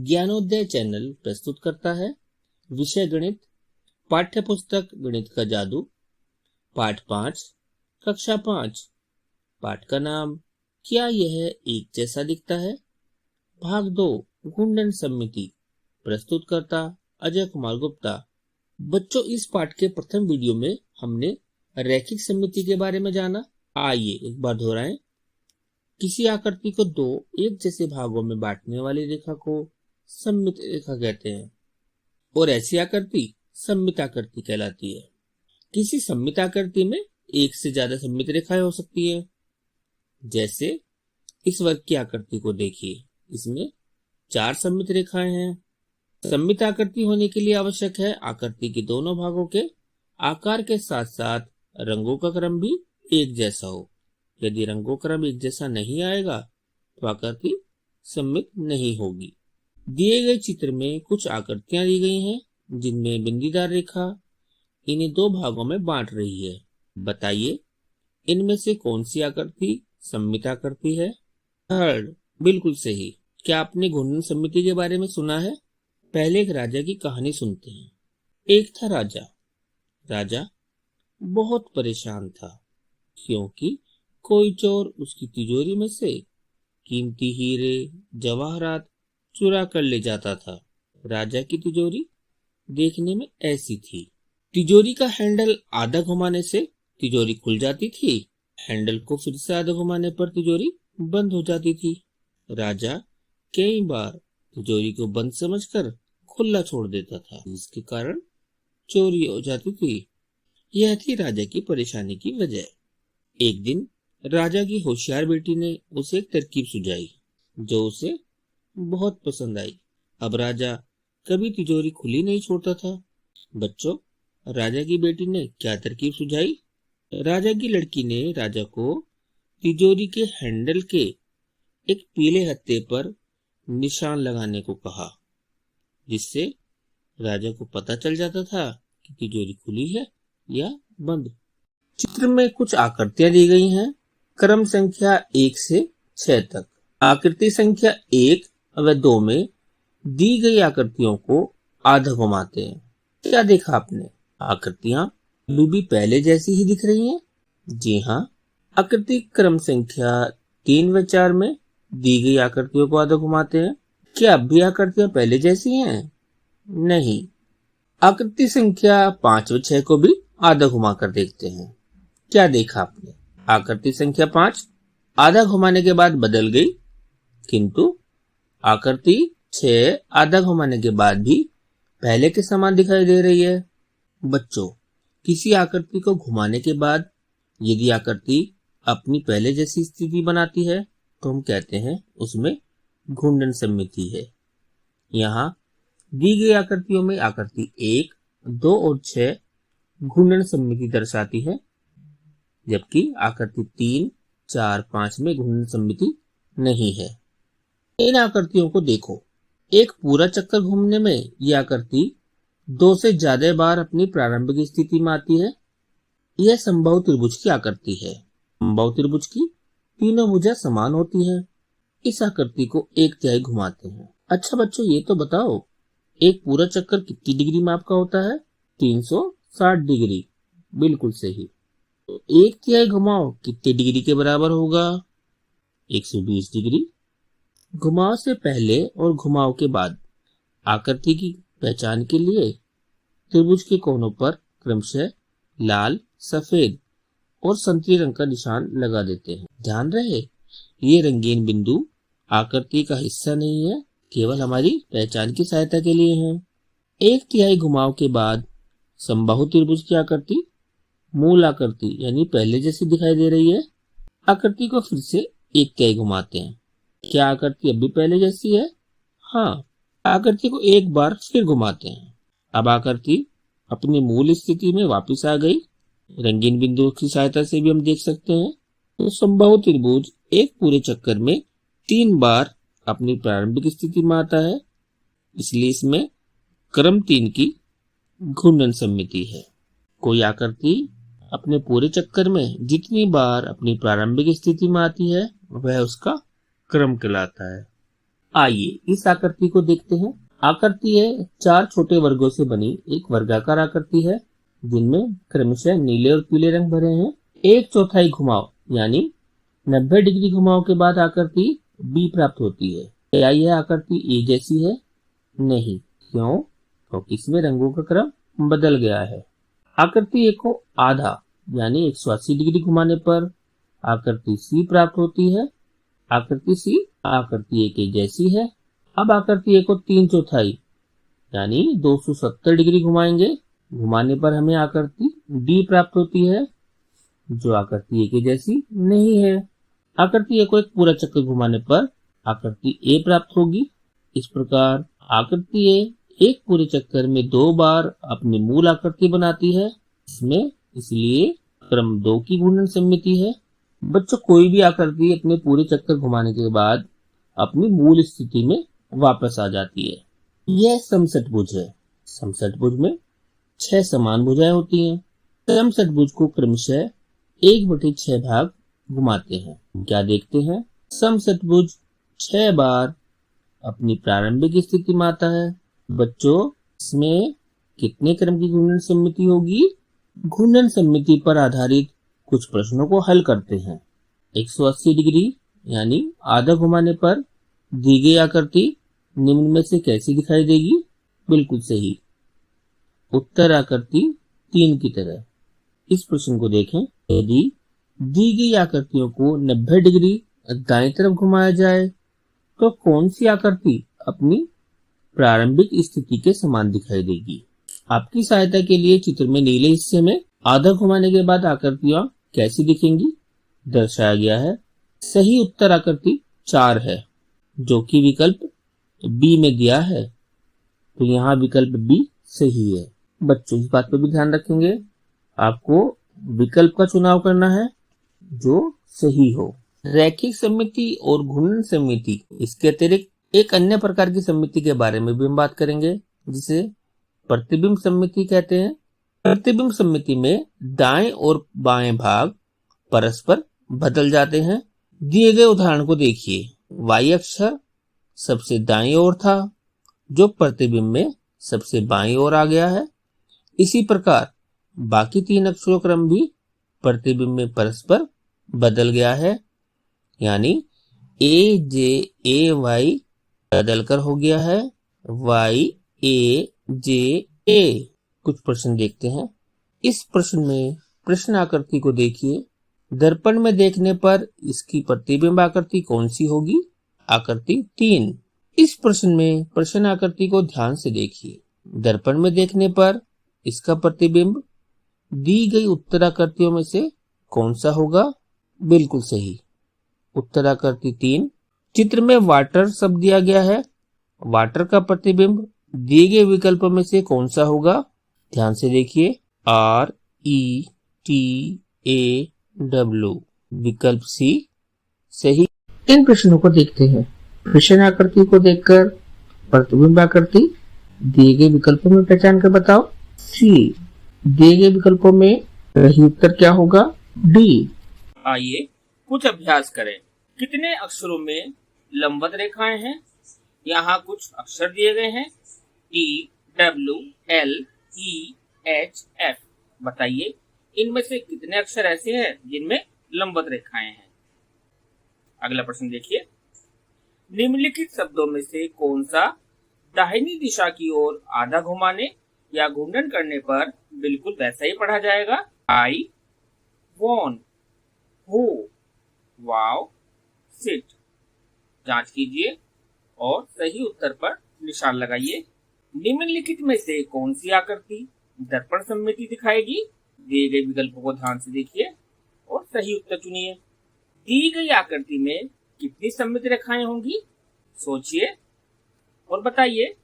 Gyanodaya channel प्रस्तुत करता है विषय गणित, पाठ्य पुस्तक गणित का जादू, पाठ 5, कक्षा 5। पाठ का नाम क्या यह एक जैसा दिखता है, भाग 2, घूर्णन सममिति। प्रस्तुत करता अजय कुमार गुप्ता। बच्चों, इस पाठ के प्रथम वीडियो में हमने रैखिक सममिति के बारे में जाना। आइए एक बार दोहराएं। किसी आकृति को दो एक जैसे भागों में बांटने वाली रेखा को सममित रेखा कहते हैं और ऐसी आकृति सममित आकृति कहलाती है। किसी सममित आकृति में एक से ज्यादा सममित रेखाएं हो सकती है। जैसे इस वर्ग की आकृति को देखिए, इसमें 4 सममित रेखाएं हैं। सममित आकृति होने के लिए आवश्यक है आकृति के दोनों भागों के आकार के साथ साथ रंगों का क्रम भी एक जैसा हो। यदि रंगों का क्रम एक जैसा नहीं आएगा तो आकृति सममित नहीं होगी। दिए गए चित्र में कुछ आकृतियां दी गई हैं जिनमें बिंदीदार रेखा इन्हें 2 भागों में बांट रही है। बताइए इनमें से कौन सी आकृति सममित आकृति है? थर्ड, बिल्कुल सही। क्या आपने घूर्णन सममिति के बारे में सुना है? पहले एक राजा की कहानी सुनते हैं। एक था राजा बहुत परेशान था क्योंकि कोई चोर उसकी तिजोरी में से कीमती हीरे जवाहरात चुरा कर ले जाता था। राजा की तिजोरी देखने में ऐसी थी। तिजोरी का हैंडल आधा घुमाने से तिजोरी खुल जाती थी, हैंडल को फिर से आधा घुमाने पर तिजोरी बंद हो जाती थी। राजा कई बार तिजोरी को बंद समझकर खुला छोड़ देता था, जिसके कारण चोरी हो जाती थी। यह थी राजा की परेशानी की वजह। एक दिन राजा की होशियार बेटी ने उसे एक तरकीब सुझाई जो उसे बहुत पसंद आई। अब राजा कभी तिजोरी खुली नहीं छोड़ता था। बच्चों, राजा की बेटी ने क्या तरकीब सुझाई? राजा की लड़की ने राजा को तिजोरी के हैंडल के एक पीले हत्थे पर निशान लगाने को कहा, जिससे राजा को पता चल जाता था कि तिजोरी खुली है या बंद। चित्र में कुछ आकृतियां दी गई हैं क्रम संख्या 1 से 6 तक। आकृति संख्या 1 व 2 में दी गई आकृतियों को आधा घुमाते हैं। क्या देखा आपने? आकृतियां अभी भी पहले जैसी ही दिख रही हैं। जी हाँ, आकृति क्रम संख्या 3 व 4 में दी गई आकृतियों को आधा घुमाते हैं। क्या अब भी आकृतियां पहले जैसी हैं? नहीं। आकृति संख्या 5 व 6 को भी आधा घुमा कर देखते हैं। क्या देखा आपने? आकृति संख्या 5 आधा घुमाने के बाद बदल गई, किंतु आकृति 6 आधा घुमाने के बाद भी पहले के समान दिखाई दे रही है। बच्चों, किसी आकृति को घुमाने के बाद यदि आकृति अपनी पहले जैसी स्थिति बनाती है तो हम कहते हैं उसमें घूर्णन सममिति है। यहाँ दी गई आकृतियों में आकृति 1, 2 और 6 घूर्णन सममिति दर्शाती है, जबकि आकृति 3, 4, 5 में घूर्णन सममिति नहीं है। इन आकृतियों को देखो। एक पूरा चक्कर घूमने में यह आकृति 2 से ज्यादा बार अपनी प्रारंभिक स्थिति में आती है। यह समबाहु त्रिभुज की आकृति है। समबाहु त्रिभुज की तीनों भुजा समान होती हैं। इस आकृति को 1/3 घुमाते हैं। अच्छा बच्चों, ये तो बताओ एक पूरा चक्कर कितनी डिग्री में आपका होता है? 360 डिग्री। बिल्कुल सही। तो 1/3 घुमाओ कितने डिग्री के बराबर होगा? 120 डिग्री। घुमाव से पहले और घुमाव के बाद आकृति की पहचान के लिए त्रिभुज के कोनों पर क्रमशः लाल, सफेद और संतरी रंग का निशान लगा देते हैं। ध्यान रहे, ये रंगीन बिंदु आकृति का हिस्सा नहीं है, केवल हमारी पहचान की सहायता के लिए है। 1/3 घुमाव के बाद समबाहु त्रिभुज की आकृति मूल आकृति यानी पहले जैसी दिखाई दे रही है। आकृति को फिर से 1/3 घुमाते हैं। क्या आकृति अब भी पहले जैसी है? हाँ। आकृति को एक बार फिर घुमाते हैं। अब आकृति अपनी मूल स्थिति में वापस आ गई। रंगीन बिंदुओं की सहायता से भी हम देख सकते हैं। तो समबाहु त्रिभुज एक पूरे चक्कर में 3 बार अपनी प्रारंभिक स्थिति में आता है, इसलिए इसमें क्रम 3 की घूर्णन सममिति है। कोई आकृति अपने पूरे चक्कर में जितनी बार अपनी प्रारंभिक स्थिति में आती है वह उसका क्रम कहलाता है। आइए इस आकृति को देखते हैं। आकृति है 4 छोटे वर्गों से बनी एक वर्गाकार आकृति है, जिनमें क्रमशः नीले और पीले रंग भरे हैं। 1/4 घुमाव यानी 90 डिग्री घुमाव के बाद आकृति बी प्राप्त होती है। क्या यह आकृति ए जैसी है? नहीं। क्यों? क्योंकि इसमें रंगों का क्रम बदल गया है। आकृति ए को आधा यानी 180 डिग्री घुमाने पर आकृति सी प्राप्त होती है। आकृति सी आकृति ए के जैसी है। अब आकृति ए को 3/4 यानी 270 डिग्री घुमाएंगे। घुमाने पर हमें आकृति डी प्राप्त होती है, जो आकृति ए के जैसी नहीं है। आकृति ए को एक पूरा चक्कर घुमाने पर आकृति ए प्राप्त होगी। इस प्रकार आकृति ए एक पूरे चक्कर में 2 बार अपनी मूल आकृति बनाती है। इसलिए क्रम 2 की घूर्णन सममिति है। बच्चों, कोई भी आकृति अपने पूरे चक्कर घुमाने के बाद अपनी मूल स्थिति में वापस आ जाती है। यह समषटभुज है। समषटभुज में 6 समान भुजाएं होती हैं। समषटभुज को क्रमशः 1/6 भाग घुमाते हैं। क्या देखते हैं? समषटभुज 6 बार अपनी प्रारंभिक स्थिति में आता है। बच्चों, इसमें कितने क्रम की घूर्णन सममिति होगी? घूर्णन सममिति पर आधारित कुछ प्रश्नों को हल करते हैं। 180 डिग्री यानी आधा घुमाने पर दी गई आकृति निम्न में से कैसी दिखाई देगी? बिल्कुल सही, उत्तर आकृति 3 की तरह। इस प्रश्न को देखें। यदि दी गई आकृतियों को 90 डिग्री दाएं तरफ घुमाया जाए तो कौन सी आकृति अपनी प्रारंभिक स्थिति के समान दिखाई देगी? आपकी सहायता के लिए चित्र में नीले हिस्से में आधा घुमाने के बाद आकृतियां कैसी दिखेंगी दर्शाया गया है। सही उत्तर आकृति 4 है, जो कि विकल्प बी में दिया है। तो यहाँ विकल्प बी सही है। बच्चों, इस बात पर भी ध्यान रखेंगे, आपको विकल्प का चुनाव करना है जो सही हो। रैखिक सममिति और घूर्णन सममिति, इसके अतिरिक्त एक अन्य प्रकार की सममिति के बारे में भी हम बात करेंगे, जिसे प्रतिबिंब सममिति कहते हैं। प्रतिबिंब सममिति में दाएं और बाएं भाग परस्पर बदल जाते हैं। दिए गए उदाहरण को देखिए। y अक्षर सबसे दाईं ओर था, जो प्रतिबिंब में सबसे बाईं ओर आ गया है। इसी प्रकार बाकी 3 अक्षरों क्रम भी प्रतिबिंब में परस्पर बदल गया है, यानी ए जे ए वाई बदलकर हो गया है वाई ए जे ए। कुछ प्रश्न देखते हैं। इस प्रश्न में प्रश्न आकृति को देखिए। दर्पण में देखने पर इसकी प्रतिबिंब आकृति कौन सी होगी? आकृति 3। इस प्रश्न में प्रश्न आकृति को ध्यान से देखिए। दर्पण में देखने पर इसका प्रतिबिंब दी गई उत्तर आकृतियों में से कौन सा होगा? बिल्कुल सही, उत्तर आकृति 3। चित्र में वाटर शब्द दिया गया है। वाटर का प्रतिबिंब दिए गए विकल्पों में से कौन सा होगा? ध्यान से देखिए। RETAW, विकल्प सी सही। इन प्रश्नों को देखते हैं। प्रश्न आकृति को देखकर प्रतिबिंब आकृति दिए गए विकल्पों में पहचान कर बताओ। सी। दिए गए विकल्पों में सही उत्तर क्या होगा? डी। आइए कुछ अभ्यास करें। कितने अक्षरों में लंबवत रेखाएं हैं? यहाँ कुछ अक्षर दिए गए हैं, TWLEHF। बताइए इनमें से कितने अक्षर ऐसे हैं जिनमें लंबवत रेखाएं हैं? अगला प्रश्न देखिए। निम्नलिखित शब्दों में से कौन सा दाहिनी दिशा की ओर आधा घुमाने या घूर्णन करने पर बिल्कुल वैसा ही पढ़ा जाएगा? I want, who, wow, sit। जांच कीजिए और सही उत्तर पर निशान लगाइए। निम्नलिखित में से कौन सी आकृति दर्पण सममिति दिखाएगी? दिए गए विकल्पों को ध्यान से देखिए और सही उत्तर चुनिए। दी गई आकृति में कितनी सममित रेखाएं होंगी? सोचिए और बताइए।